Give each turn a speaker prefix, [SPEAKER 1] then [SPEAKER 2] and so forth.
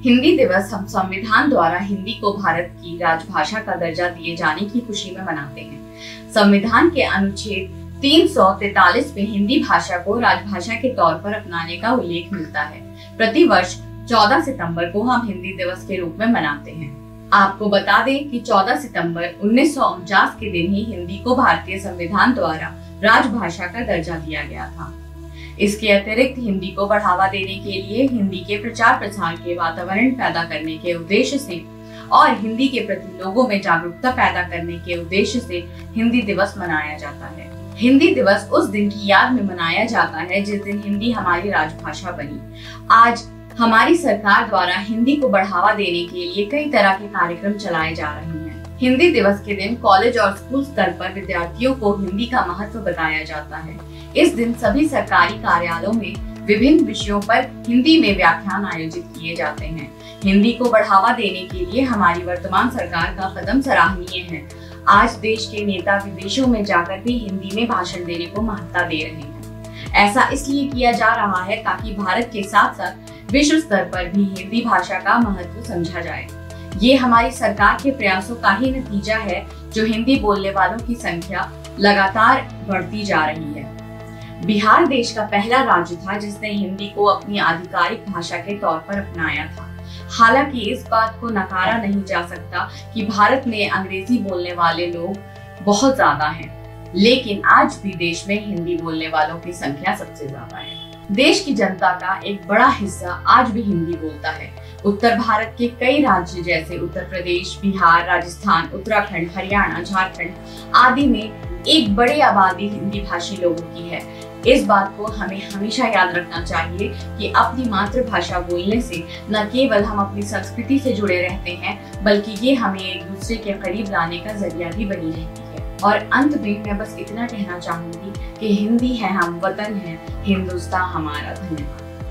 [SPEAKER 1] हिंदी दिवस हम संविधान द्वारा हिंदी को भारत की राजभाषा का दर्जा दिए जाने की खुशी में मनाते हैं। संविधान के अनुच्छेद 343 में हिंदी भाषा को राजभाषा के तौर पर अपनाने का उल्लेख मिलता है। प्रति वर्ष 14 सितंबर को हम हिंदी दिवस के रूप में मनाते हैं। आपको बता दें कि 14 सितंबर 1949 के दिन ही हिंदी को भारतीय संविधान द्वारा राजभाषा का दर्जा दिया गया था। इसके अतिरिक्त हिंदी को बढ़ावा देने के लिए हिंदी के प्रचार प्रसार के वातावरण पैदा करने के उद्देश्य से और हिंदी के प्रति लोगों में जागरूकता पैदा करने के उद्देश्य से हिंदी दिवस मनाया जाता है। हिंदी दिवस उस दिन की याद में मनाया जाता है जिस दिन हिंदी हमारी राजभाषा बनी। आज हमारी सरकार द्वारा हिंदी को बढ़ावा देने के लिए कई तरह के कार्यक्रम चलाए जा रहे हैं। हिंदी दिवस के दिन कॉलेज और स्कूल स्तर पर विद्यार्थियों को हिंदी का महत्व बताया जाता है। इस दिन सभी सरकारी कार्यालयों में विभिन्न विषयों पर हिंदी में व्याख्यान आयोजित किए जाते हैं। हिंदी को बढ़ावा देने के लिए हमारी वर्तमान सरकार का कदम सराहनीय है। आज देश के नेता विदेशों में जाकर भी हिंदी में भाषण देने को महत्ता दे रहे हैं। ऐसा इसलिए किया जा रहा है ताकि भारत के साथ साथ विश्व स्तर पर भी हिंदी भाषा का महत्व समझा जाए। ये हमारी सरकार के प्रयासों का ही नतीजा है जो हिंदी बोलने वालों की संख्या लगातार बढ़ती जा रही है। बिहार देश का पहला राज्य था जिसने हिंदी को अपनी आधिकारिक भाषा के तौर पर अपनाया था। हालांकि इस बात को नकारा नहीं जा सकता कि भारत में अंग्रेजी बोलने वाले लोग बहुत ज्यादा हैं, लेकिन आज भी देश में हिंदी बोलने वालों की संख्या सबसे ज्यादा है। देश की जनता का एक बड़ा हिस्सा आज भी हिंदी बोलता है। उत्तर भारत के कई राज्य जैसे उत्तर प्रदेश, बिहार, राजस्थान, उत्तराखंड, हरियाणा, झारखंड आदि में एक बड़ी आबादी हिंदी भाषी लोगों की है। इस बात को हमें हमेशा याद रखना चाहिए कि अपनी मातृभाषा बोलने से न केवल हम अपनी संस्कृति से जुड़े रहते हैं, बल्कि ये हमें एक दूसरे के करीब लाने का जरिया भी बनी रहती है। और अंत में मैं बस इतना कहना चाहूंगी कि हिंदी है हम वतन है, हिंदुस्तान हमारा। धन्यवाद।